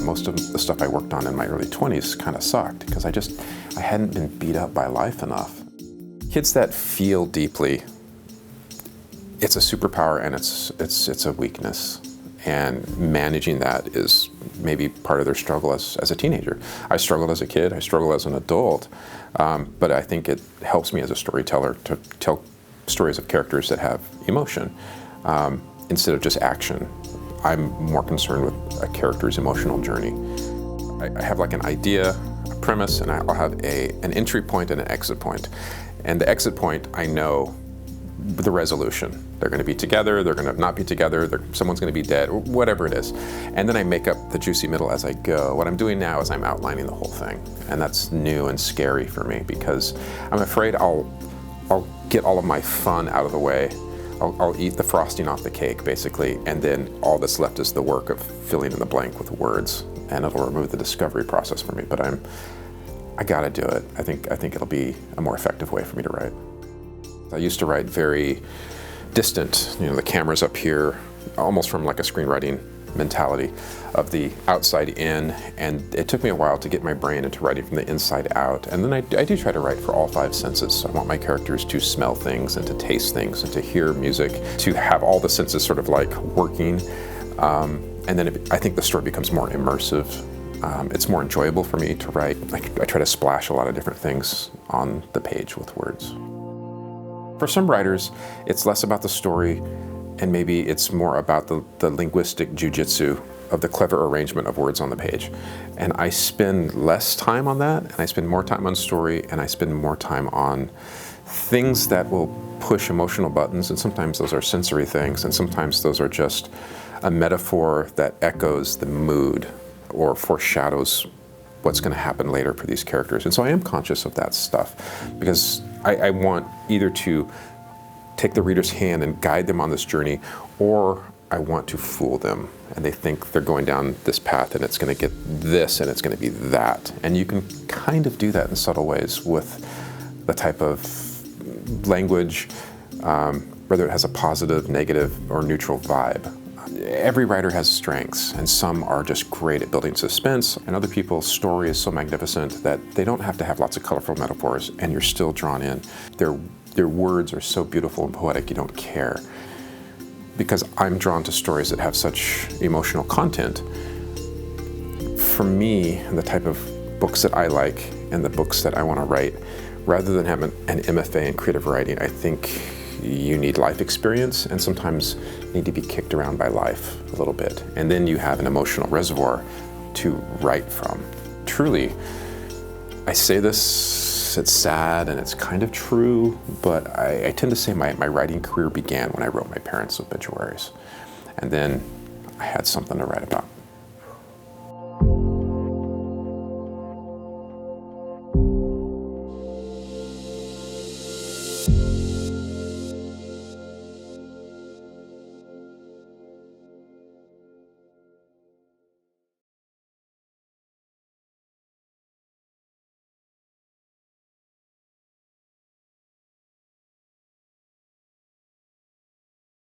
most of the stuff I worked on in my early 20s kind of sucked because I hadn't been beat up by life enough. Kids that feel deeply, it's a superpower and it's a weakness. And managing that is maybe part of their struggle as a teenager. I struggled as a kid, I struggled as an adult, but I think it helps me as a storyteller to tell stories of characters that have emotion instead of just action. I'm more concerned with a character's emotional journey. I have like an idea, a premise, and I'll have an entry point and an exit point. And the exit point, I know the resolution. They're going to be together, they're going to not be together, someone's going to be dead, whatever it is. And then I make up the juicy middle as I go. What I'm doing now is I'm outlining the whole thing. And that's new and scary for me because I'm afraid I'll get all of my fun out of the way. I'll eat the frosting off the cake, basically, and then all that's left is the work of filling in the blank with words, and it'll remove the discovery process for me. But I gotta do it. I think it'll be a more effective way for me to write. I used to write very distant, the camera's up here, almost from like a screenwriting mentality of the outside in, and it took me a while to get my brain into writing from the inside out. And then I do try to write for all five senses. So I want my characters to smell things and to taste things and to hear music, to have all the senses sort of like working. And then I think the story becomes more immersive. It's more enjoyable for me to write. I try to splash a lot of different things on the page with words. For some writers, it's less about the story, and maybe it's more about the linguistic jujitsu of the clever arrangement of words on the page. And I spend less time on that, and I spend more time on story, and I spend more time on things that will push emotional buttons, and sometimes those are sensory things, and sometimes those are just a metaphor that echoes the mood or foreshadows what's going to happen later for these characters. And so I am conscious of that stuff because I want either to take the reader's hand and guide them on this journey, or I want to fool them and they think they're going down this path and it's going to get this and it's going to be that. And you can kind of do that in subtle ways with the type of language, whether it has a positive, negative, or neutral vibe. Every writer has strengths, and some are just great at building suspense, and other people's story is so magnificent that they don't have to have lots of colorful metaphors, and you're still drawn in. Their words are so beautiful and poetic, you don't care. Because I'm drawn to stories that have such emotional content. For me, the type of books that I like and the books that I want to write, rather than have an MFA in creative writing, I think you need life experience and sometimes need to be kicked around by life a little bit. And then you have an emotional reservoir to write from. Truly, I say this, it's sad and it's kind of true, but I tend to say my writing career began when I wrote my parents' obituaries. And then I had something to write about.